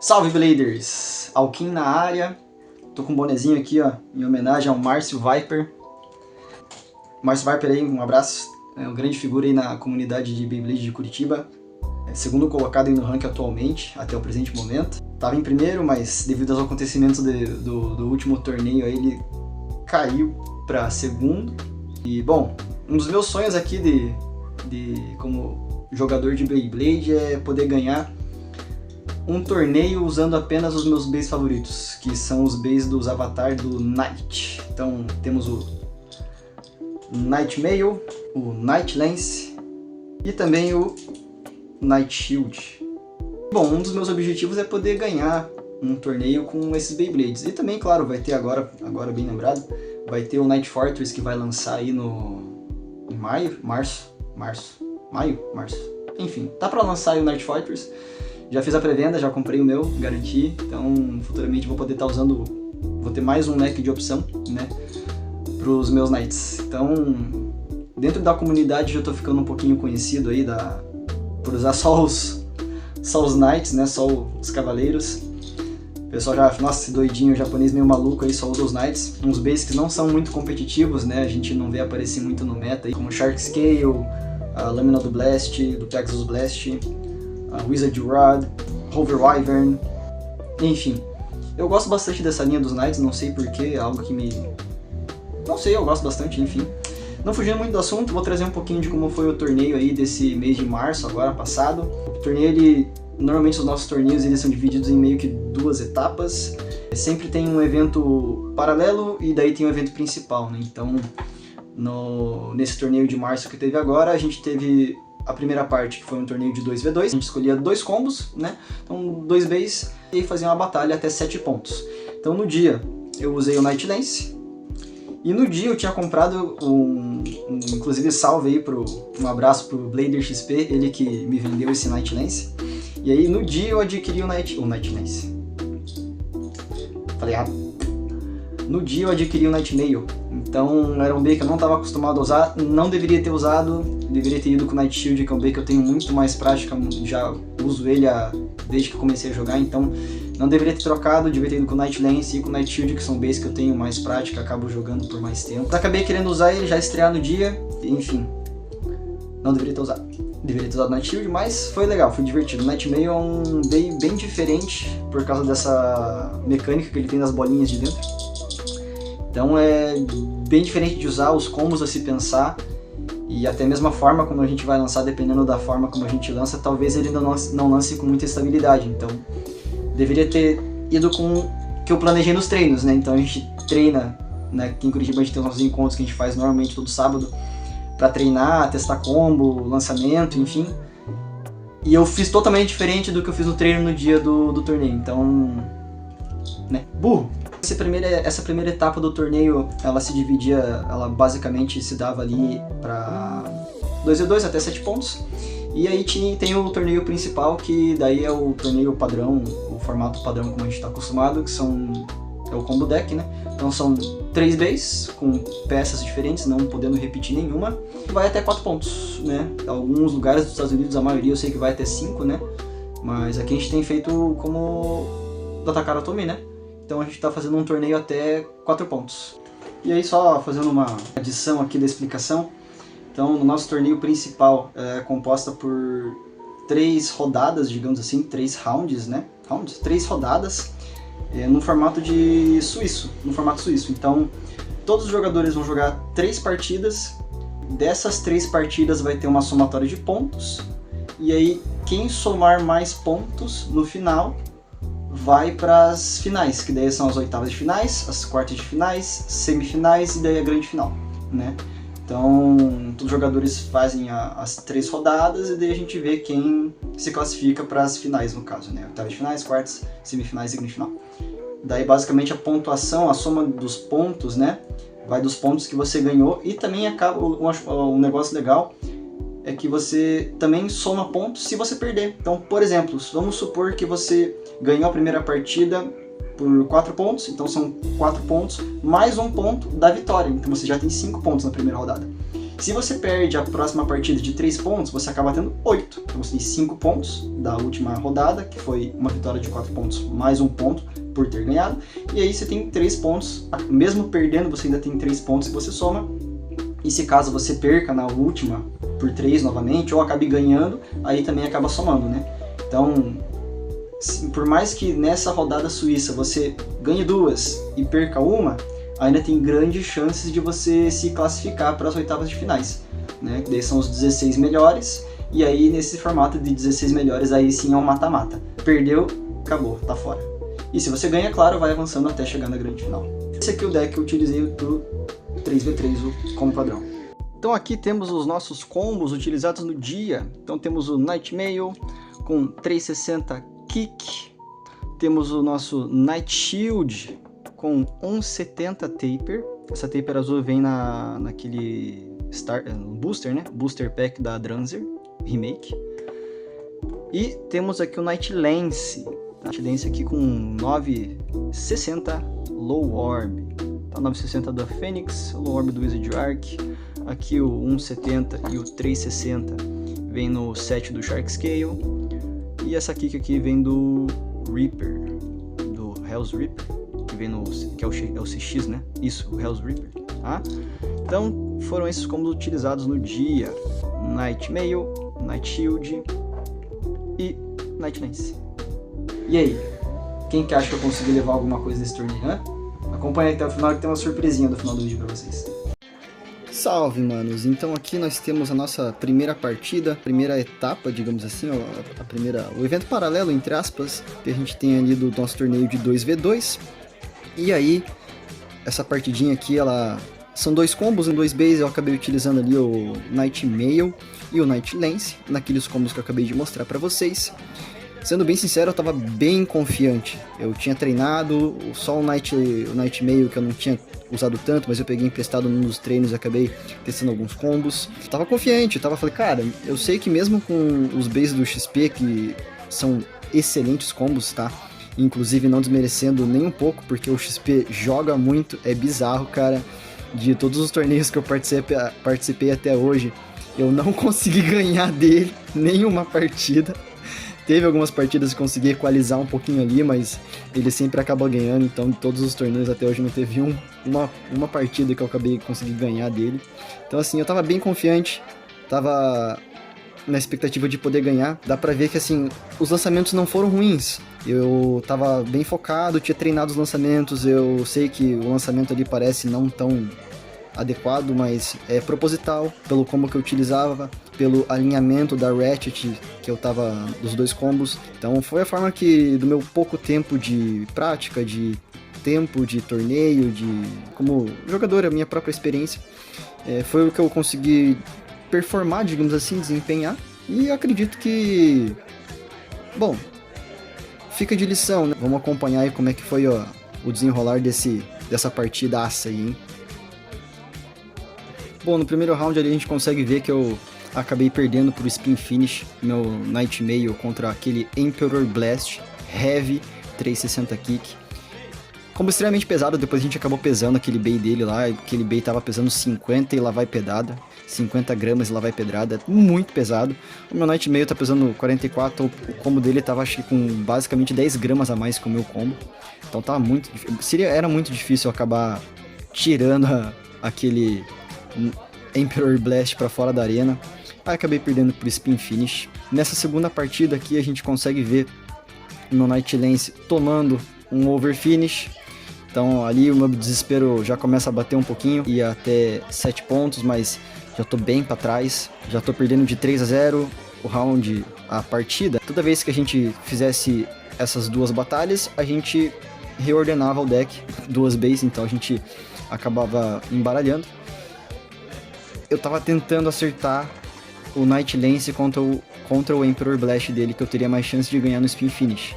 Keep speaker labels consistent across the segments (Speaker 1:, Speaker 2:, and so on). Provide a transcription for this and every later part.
Speaker 1: Salve Bladers! Alkin na área, tô com um bonezinho aqui ó, em homenagem ao Márcio Viper. Márcio Viper aí, um abraço, é uma grande figura aí na comunidade de Beyblade de Curitiba. Segundo colocado aí no ranking atualmente, até o presente momento. Tava em primeiro, mas devido aos acontecimentos do último torneio aí, ele caiu para segundo. E bom, um dos meus sonhos aqui como jogador de Beyblade é poder ganhar um torneio usando apenas os meus Beys favoritos, que são os Beys dos Avatar do Night. Então temos o Night Mail, o Night Lance e também o Night Shield. Bom, um dos meus objetivos é poder ganhar um torneio com esses Beyblades. E também, claro, vai ter agora bem lembrado, vai ter o Night Fortress que vai lançar aí em março. Enfim, tá pra lançar aí o Night Fortress. Já fiz a pré-venda, já comprei o meu, garanti. Então, futuramente vou poder estar usando, vou ter mais um leque de opção, né, pros meus Knights. Então, dentro da comunidade já tô ficando um pouquinho conhecido aí por usar só os Knights, né, só os Cavaleiros. O pessoal já, nossa, esse doidinho japonês meio maluco aí só usa os Knights. Uns Beys que não são muito competitivos, né, a gente não vê aparecer muito no meta aí, como Shark Scale, a Lâmina do Blast, do Pegasus Blast, a Wizard Rod, Hover Wyvern, enfim. Eu gosto bastante dessa linha dos Knights, não sei porquê, é algo que me... não sei, eu gosto bastante, enfim. Não fugindo muito do assunto, vou trazer um pouquinho de como foi o torneio aí desse mês de março, agora passado. O torneio, normalmente os nossos torneios eles são divididos em meio que duas etapas. Sempre tem um evento paralelo e daí tem um evento principal, né? Então, nesse torneio de março que teve agora, a gente teve a primeira parte, que foi um torneio de 2v2. A gente escolhia 2 combos, né? Então, 2 Beys e fazia uma batalha até 7 pontos. Então, no dia, eu usei o Night Lance. E no dia eu tinha comprado inclusive salve aí um abraço pro Blader XP, ele que me vendeu esse Night Lance. E aí no dia eu adquiri o Night Lance. Falei errado. No dia eu adquiri o Night Mail. Então era um Bey que eu não estava acostumado a usar, não deveria ter usado, deveria ter ido com o Night Shield, que é um Bey que eu tenho muito mais prática, já uso ele desde que eu comecei a jogar, então não deveria ter trocado, deveria ter ido com o Night Lance e com o Night Shield, que são Beys que eu tenho mais prática, acabo jogando por mais tempo. Mas acabei querendo usar ele, já estrear no dia, enfim, não deveria ter usado. Deveria ter usado o Night Shield, mas foi legal, foi divertido. O Night Mail é um Bey bem diferente por causa dessa mecânica que ele tem das bolinhas de dentro. Então é bem diferente de usar, os combos a se pensar, e até mesmo a forma como a gente vai lançar, dependendo da forma como a gente lança, talvez ele não lance com muita estabilidade. Então deveria ter ido com o que eu planejei nos treinos, né? Então a gente treina, né? Aqui em Curitiba a gente tem os nossos encontros que a gente faz normalmente todo sábado para treinar, testar combo, lançamento, enfim. E eu fiz totalmente diferente do que eu fiz no treino no dia do torneio, então, né? Burro! Essa primeira etapa do torneio, ela se dividia, ela basicamente se dava ali para 2v2 até 7 pontos. E aí tem o torneio principal, que daí é o torneio padrão, o formato padrão como a gente está acostumado, que é o combo deck, né? Então são 3 Beys com peças diferentes, não podendo repetir nenhuma. Vai até 4 pontos, né? Alguns lugares dos Estados Unidos, a maioria eu sei que vai até 5, né? Mas aqui a gente tem feito como da Takara Tomy, né? Então a gente está fazendo um torneio até 4 pontos. E aí só fazendo uma adição aqui da explicação. Então no nosso torneio principal é composta por 3 rodadas, digamos assim, 3 rounds, né? 3 rodadas no formato suíço. Então todos os jogadores vão jogar 3 partidas. Dessas 3 partidas vai ter uma somatória de pontos. E aí quem somar mais pontos no final vai para as finais, que daí são as oitavas de finais, as quartas de finais, semifinais e daí a grande final, né? Então, todos os jogadores fazem as 3 rodadas e daí a gente vê quem se classifica para as finais, no caso, né? Oitavas de finais, quartas, semifinais e grande final. Daí, basicamente, a pontuação, a soma dos pontos, né? Vai dos pontos que você ganhou e também acaba um negócio legal é que você também soma pontos se você perder. Então, por exemplo, vamos supor que você ganhou a primeira partida por 4 pontos, então são 4 pontos mais 1 ponto da vitória, então você já tem 5 pontos na primeira rodada. Se você perde a próxima partida de 3 pontos, você acaba tendo 8. Então você tem 5 pontos da última rodada, que foi uma vitória de 4 pontos mais 1 ponto por ter ganhado. E aí você tem 3 pontos, mesmo perdendo você ainda tem 3 pontos que você soma. E se caso você perca na última por 3 novamente, ou acabe ganhando, aí também acaba somando, né? Então, por mais que nessa rodada suíça você ganhe 2 e perca uma, ainda tem grandes chances de você se classificar para as oitavas de finais, né? Que daí são os 16 melhores, e aí nesse formato de 16 melhores aí sim é um mata-mata. Perdeu, acabou, tá fora. E se você ganha, claro, vai avançando até chegar na grande final. Esse aqui é o deck que eu utilizei pro 3v3 como padrão. Então aqui temos os nossos combos utilizados no dia. Então temos o Nightmail com 360 Kick. Temos o nosso Night Shield com 170 Taper. Essa Taper azul vem naquele booster, né? Booster Pack da Dranzer Remake. E temos aqui o Night Lance. Night Lance aqui com 960 Low Orb. Tá, 960 da Fênix, Low Orb do Wizard Arc. Aqui o 170 e o 360 vem no set do Sharkscale. E essa aqui vem do Reaper, do Hell's Reaper, que vem no, que é o CX, né? Isso, o Hell's Reaper, tá? Então, foram esses combos utilizados no dia. Nightmail, Night Shield e Night Lance. E aí? Quem que acha que eu consegui levar alguma coisa desse torneio, né? Acompanha até o final que tem uma surpresinha no final do vídeo pra vocês. Salve, manos! Então aqui nós temos a nossa primeira partida, primeira etapa, digamos assim, o evento paralelo, entre aspas, que a gente tem ali do nosso torneio de 2v2. E aí, essa partidinha aqui, são 2 combos em 2 bases, eu acabei utilizando ali o Nightmail e o Night Lance, naqueles combos que eu acabei de mostrar pra vocês. Sendo bem sincero, eu tava bem confiante. Eu tinha treinado, só o Nightmail que eu não tinha usado tanto, mas eu peguei emprestado num dos treinos e acabei testando alguns combos. Tava confiante, falei, cara, eu sei que mesmo com os bases do XP, que são excelentes combos, tá? Inclusive não desmerecendo nem um pouco, porque o XP joga muito, é bizarro, cara. De todos os torneios que eu participei até hoje, eu não consegui ganhar dele nenhuma partida. Teve algumas partidas que consegui equalizar um pouquinho ali, mas ele sempre acaba ganhando, então de todos os torneios até hoje não teve uma partida que eu acabei conseguindo ganhar dele. Então assim, eu tava bem confiante, tava na expectativa de poder ganhar. Dá pra ver que assim, os lançamentos não foram ruins. Eu tava bem focado, tinha treinado os lançamentos, eu sei que o lançamento ali parece não tão adequado, mas é proposital, pelo combo que eu utilizava, pelo alinhamento da Ratchet que eu tava dos 2 combos. Então foi a forma que, do meu pouco tempo de prática, de tempo de torneio, de como jogador, a minha própria experiência, foi o que eu consegui performar, digamos assim, desempenhar. E acredito que, bom, fica de lição, né? Vamos acompanhar aí como é que foi o desenrolar dessa partidaça aí, hein? Bom, no primeiro round ali a gente consegue ver que eu acabei perdendo pro Spin Finish, meu Nightmail contra aquele Emperor Blast Heavy 360 Kick. Combo extremamente pesado, depois a gente acabou pesando aquele Bay dele lá, aquele Bay tava pesando 50 e lá vai pedrada, 50 gramas e lá vai pedrada, muito pesado. O meu Nightmail tá pesando 44, o combo dele tava acho que com basicamente 10 gramas a mais que o meu combo. Então tava muito difícil, era muito difícil eu acabar tirando aquele Emperor Blast pra fora da arena. Aí acabei perdendo por Spin Finish. Nessa segunda partida aqui a gente consegue ver no Night Lance tomando um Over Finish. Então ali o meu desespero já começa a bater um pouquinho, ia até 7 pontos, mas já tô bem pra trás. Já tô perdendo de 3-0 o round, a partida. Toda vez que a gente fizesse essas 2 batalhas, a gente reordenava o deck, 2 bases, então a gente acabava embaralhando. Eu tava tentando acertar o Night Lance contra o Emperor Blast dele, que eu teria mais chance de ganhar no Spin Finish.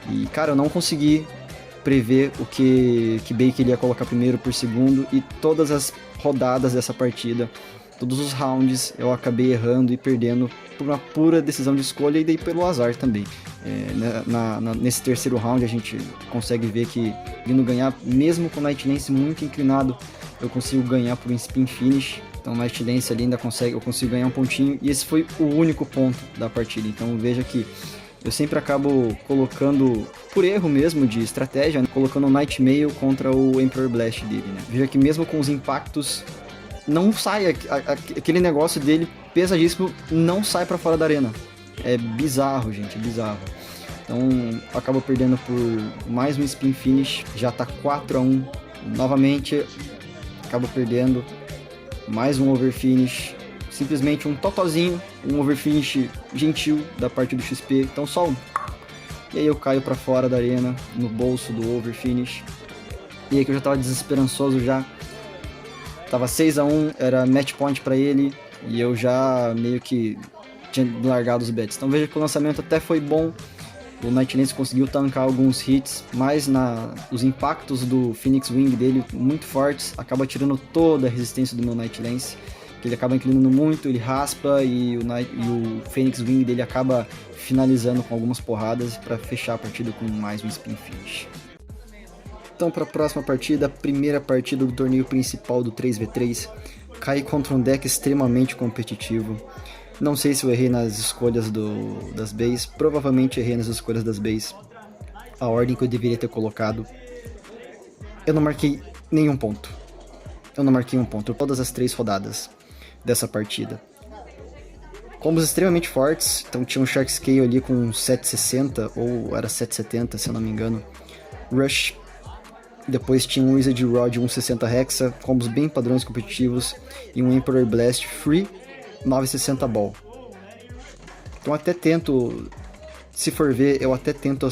Speaker 1: E, cara, eu não consegui prever o que Bay que ele ia colocar primeiro por segundo, e todas as rodadas dessa partida, todos os rounds, eu acabei errando e perdendo por uma pura decisão de escolha e daí pelo azar também. Nesse terceiro round a gente consegue ver que, indo ganhar, mesmo com o Night Lance muito inclinado, eu consigo ganhar por um Spin Finish. Então o Night Lance ali eu consigo ganhar um pontinho, e esse foi o único ponto da partida. Então veja que eu sempre acabo colocando, por erro mesmo de estratégia, né, colocando o Nightmail contra o Emperor Blast dele, né. Veja que mesmo com os impactos, não sai, aquele negócio dele pesadíssimo não sai pra fora da arena. É bizarro, gente, é bizarro. Então acaba perdendo por mais um Spin Finish, já tá 4-1. Novamente acaba perdendo mais um Overfinish, simplesmente um totozinho, um Overfinish gentil da parte do XP, então só um. E aí eu caio pra fora da arena, no bolso do Overfinish. E aí que eu já tava desesperançoso já. Tava 6-1, era match point pra ele, e eu já meio que tinha largado os bets. Então veja que o lançamento até foi bom, o Night Lance conseguiu tancar alguns hits, mas os impactos do Phoenix Wing dele muito fortes, acaba tirando toda a resistência do meu Night Lance, que ele acaba inclinando muito, ele raspa, e o Phoenix Wing dele acaba finalizando com algumas porradas para fechar a partida com mais um Spin Finish. Então, para a próxima partida, a primeira partida do torneio principal do 3v3, caí contra um deck extremamente competitivo. Não sei se eu errei nas escolhas das bays, provavelmente errei nas escolhas das bays, a ordem que eu deveria ter colocado. Eu não marquei nenhum ponto. Eu não marquei um ponto, todas as 3 rodadas dessa partida. Combos extremamente fortes, então tinha um Shark Scale ali com 760, ou era 770 se eu não me engano. Rush. Depois tinha um Wizard Rod 160 Hexa, combos bem padrões competitivos, e um Emperor Blast Free 960 Ball. Então até tento, se for ver, eu até tento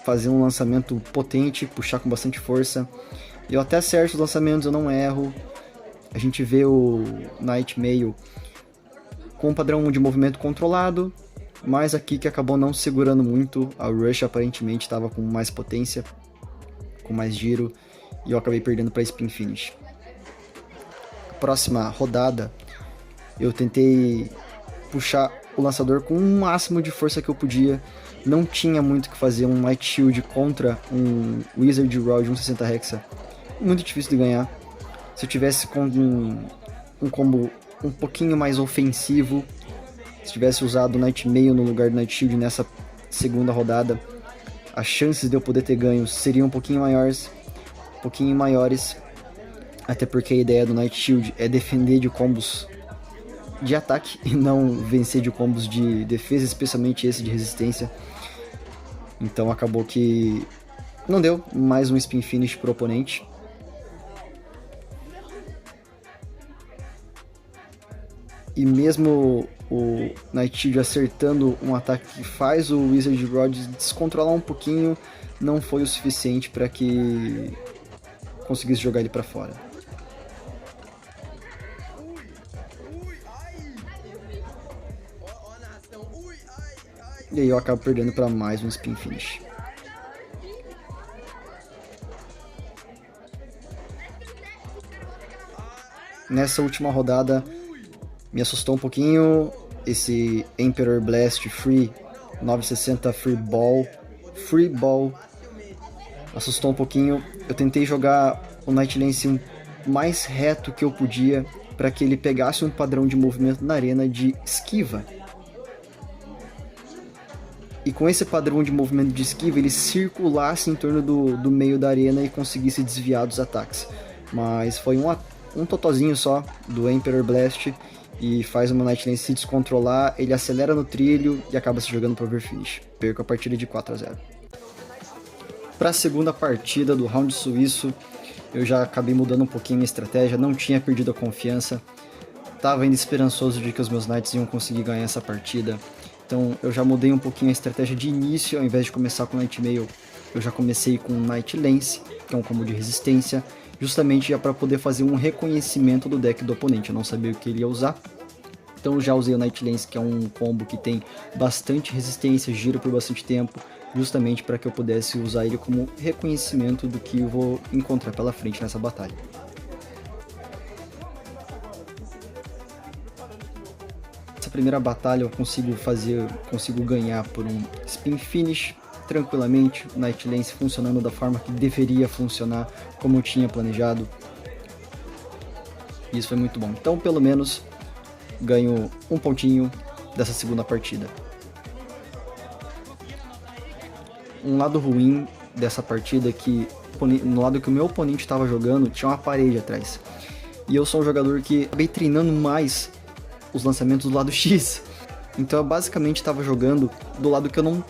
Speaker 1: fazer um lançamento potente, puxar com bastante força. Eu até acerto os lançamentos, eu não erro. A gente vê o Nightmail com um padrão de movimento controlado, mas aqui que acabou não segurando muito. A Rush aparentemente estava com mais potência, com mais giro, e eu acabei perdendo para Spin Finish. Próxima rodada, eu tentei puxar o lançador com o máximo de força que eu podia. Não tinha muito o que fazer, um Light Shield contra um Wizard Rod 160 Hexa. Muito difícil de ganhar. Se eu tivesse com um combo um pouquinho mais ofensivo, se tivesse usado o Nightmail no lugar do Night Shield nessa segunda rodada, as chances de eu poder ter ganho seriam um pouquinho maiores, até porque a ideia do Night Shield é defender de combos de ataque e não vencer de combos de defesa, especialmente esse de resistência. Então acabou que não deu, mais um Spin Finish pro oponente. E mesmo o Night Shield acertando um ataque que faz o Wizard Rod descontrolar um pouquinho, não foi o suficiente para que conseguisse jogar ele para fora. E aí eu acabo perdendo para mais um Spin Finish. Nessa última rodada me assustou um pouquinho esse Emperor Blast Free 960 Free Ball. Assustou um pouquinho. Eu tentei jogar o Night Lance mais reto que eu podia para que ele pegasse um padrão de movimento na arena de esquiva. E com esse padrão de movimento de esquiva, ele circulasse em torno do meio da arena e conseguisse desviar dos ataques. Mas foi um totozinho só do Emperor Blast, e faz o meu Night Lance se descontrolar, ele acelera no trilho e acaba se jogando para Overfinish. Perco a partida de 4-0. Para a segunda partida do round suíço, eu já acabei mudando um pouquinho minha estratégia, não tinha perdido a confiança, estava ainda esperançoso de que os meus Knights iam conseguir ganhar essa partida. Então eu já mudei um pouquinho a estratégia de início, ao invés de começar com Nightmail, eu já comecei com Night Lance, que é um combo de resistência, justamente já para poder fazer um reconhecimento do deck do oponente. Eu não sabia o que ele ia usar, então eu já usei o Night Lance, que é um combo que tem bastante resistência, giro por bastante tempo, justamente para que eu pudesse usar ele como reconhecimento do que eu vou encontrar pela frente nessa batalha. Essa primeira batalha eu consigo ganhar por um Spin Finish, tranquilamente, o Night Lance funcionando da forma que deveria funcionar, como eu tinha planejado. E isso foi muito bom. Então, pelo menos, ganho um pontinho dessa segunda partida. Um lado ruim dessa partida é que no lado que o meu oponente estava jogando tinha uma parede atrás. E eu sou um jogador que acabei treinando mais os lançamentos do lado X. Então eu basicamente estava jogando do lado que eu não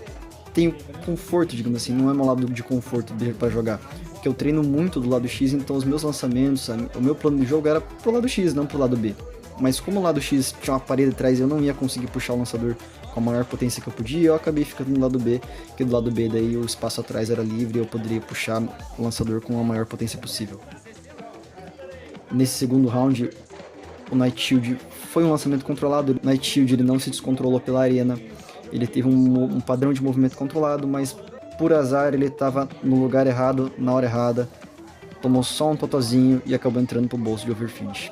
Speaker 1: tenho conforto, digamos assim, não é meu lado de conforto para jogar. Porque eu treino muito do lado X, então os meus lançamentos, o meu plano de jogo era pro lado X, não pro lado B. Mas como o lado X tinha uma parede atrás e eu não ia conseguir puxar o lançador com a maior potência que eu podia, eu acabei ficando no lado B, porque do lado B daí o espaço atrás era livre e eu poderia puxar o lançador com a maior potência possível. Nesse segundo round, o Night Shield foi um lançamento controlado. O Night Shield ele não se descontrolou pela arena, ele teve um padrão de movimento controlado, mas por azar ele estava no lugar errado, na hora errada, tomou só um totozinho e acabou entrando pro bolso de Overfinish.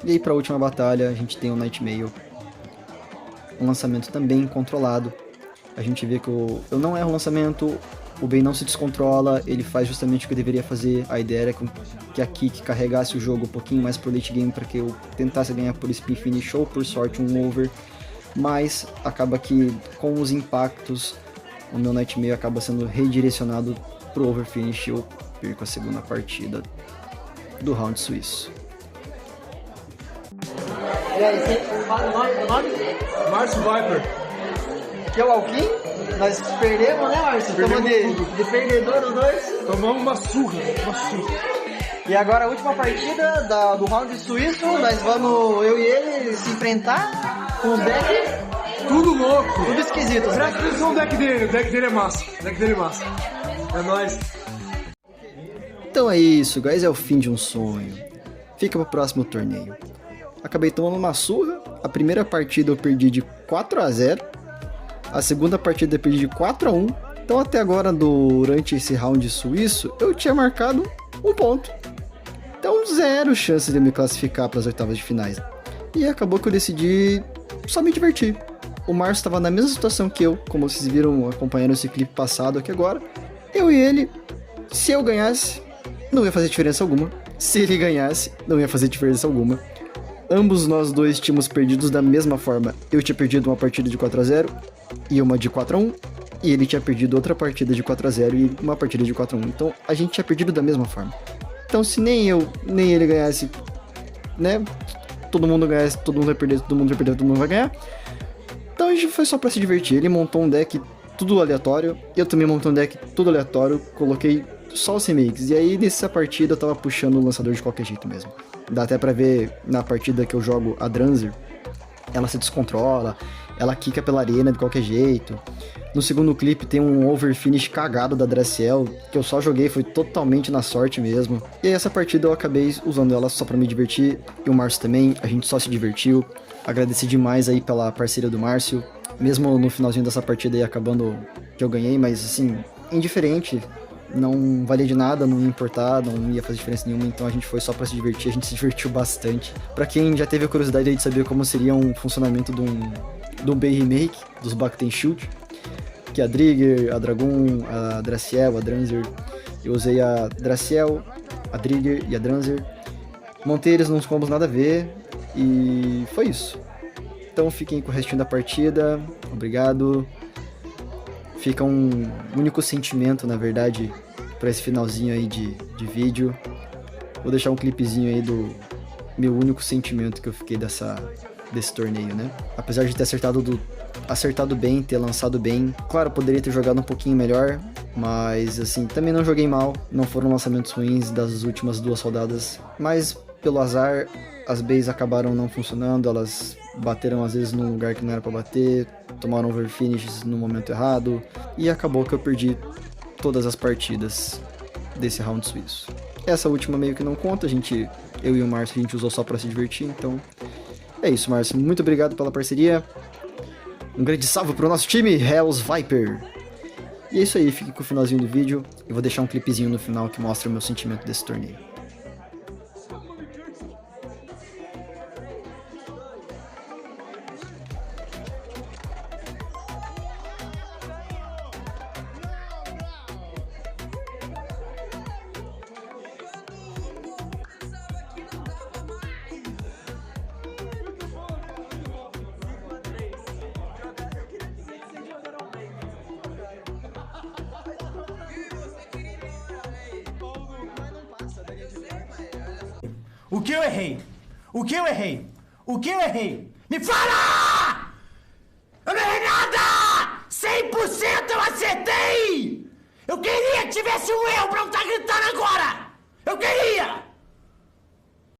Speaker 1: E aí para a última batalha a gente tem o Nightmail, um lançamento também controlado. A gente vê que eu não erro o lançamento, o Bey não se descontrola, ele faz justamente o que eu deveria fazer. A ideia era que a Kick carregasse o jogo um pouquinho mais pro late game para que eu tentasse ganhar por spin finish ou por sorte um over, mas acaba que com os impactos o meu Nightmail acaba sendo redirecionado pro over finish e eu perco a segunda partida do round suíço.
Speaker 2: E aí, você fala o nome?
Speaker 3: Márcio Viper.
Speaker 2: Que é o Alquim? Nós perdemos, né, Márcio? Estamos de perdedor os dois.
Speaker 3: Tomamos uma surra.
Speaker 2: E agora a última partida do round suíço, nós vamos, eu e ele, se enfrentar com o deck.
Speaker 3: Tudo louco.
Speaker 2: Tudo esquisito.
Speaker 3: Presta atenção no deck dele. O deck dele é massa. É nóis.
Speaker 1: Então é isso, guys. É o fim de um sonho. Fica pro próximo torneio. Acabei tomando uma surra. A primeira partida eu perdi de 4-0. A segunda partida eu perdi de 4-1. Então até agora, durante esse round suíço, eu tinha marcado um ponto. Então 0 chances de eu me classificar para as oitavas de finais. E acabou que eu decidi só me divertir. O Márcio estava na mesma situação que eu, como vocês viram acompanhando esse clipe passado aqui agora. Eu e ele, se eu ganhasse, não ia fazer diferença alguma. Se ele ganhasse, não ia fazer diferença alguma. Ambos nós dois tínhamos perdido da mesma forma. Eu tinha perdido uma partida de 4-0 e uma de 4-1. E ele tinha perdido outra partida de 4-0 e uma partida de 4-1. Então a gente tinha perdido da mesma forma. Então se nem eu, nem ele ganhasse, né? Todo mundo ganhasse, todo mundo vai perder, todo mundo vai perder, todo mundo vai ganhar. Então a gente foi só pra se divertir. Ele montou um deck tudo aleatório. Eu também montei um deck tudo aleatório. Coloquei só os remakes. E aí nessa partida eu tava puxando o lançador de qualquer jeito mesmo. Dá até pra ver na partida que eu jogo a Dranzer. Ela se descontrola, ela quica pela arena de qualquer jeito. No segundo clipe tem um overfinish cagado da Draciel, que eu só joguei, foi totalmente na sorte mesmo. E aí essa partida eu acabei usando ela só pra me divertir, e o Márcio também, a gente só se divertiu. Agradeci demais aí pela parceria do Márcio, mesmo no finalzinho dessa partida aí acabando que eu ganhei, mas assim, indiferente. Não valia de nada, não ia importar, não ia fazer diferença nenhuma, então a gente foi só pra se divertir, a gente se divertiu bastante. Pra quem já teve a curiosidade aí de saber como seria um funcionamento de um Bey Remake, dos Bacten Shield, que a Drigger, a Dragon, a Draciel, a Dranzer, eu usei a Draciel, a Drigger e a Dranzer, montei eles nos combos nada a ver, e foi isso. Então fiquem com o restinho da partida, obrigado. Fica um único sentimento, na verdade, pra esse finalzinho aí de vídeo. Vou deixar um clipezinho aí do meu único sentimento que eu fiquei desse torneio, né? Apesar de ter acertado bem, ter lançado bem. Claro, poderia ter jogado um pouquinho melhor, mas assim, também não joguei mal. Não foram lançamentos ruins das últimas 2 rodadas, mas pelo azar, as bays acabaram não funcionando, elas bateram às vezes num lugar que não era pra bater, tomaram overfinishes no momento errado, e acabou que eu perdi todas as partidas desse round suíço. Essa última meio que não conta, eu e o Márcio a gente usou só pra se divertir, então é isso, Márcio, muito obrigado pela parceria, um grande salve pro nosso time, Hells Viper! E é isso aí, fique com o finalzinho do vídeo, eu vou deixar um clipezinho no final que mostra o meu sentimento desse torneio.
Speaker 4: O que eu errei? O que eu errei? O que eu errei? Me fala! Eu não errei nada! 100% eu acertei! Eu queria que tivesse um erro pra eu estar gritando agora! Eu queria!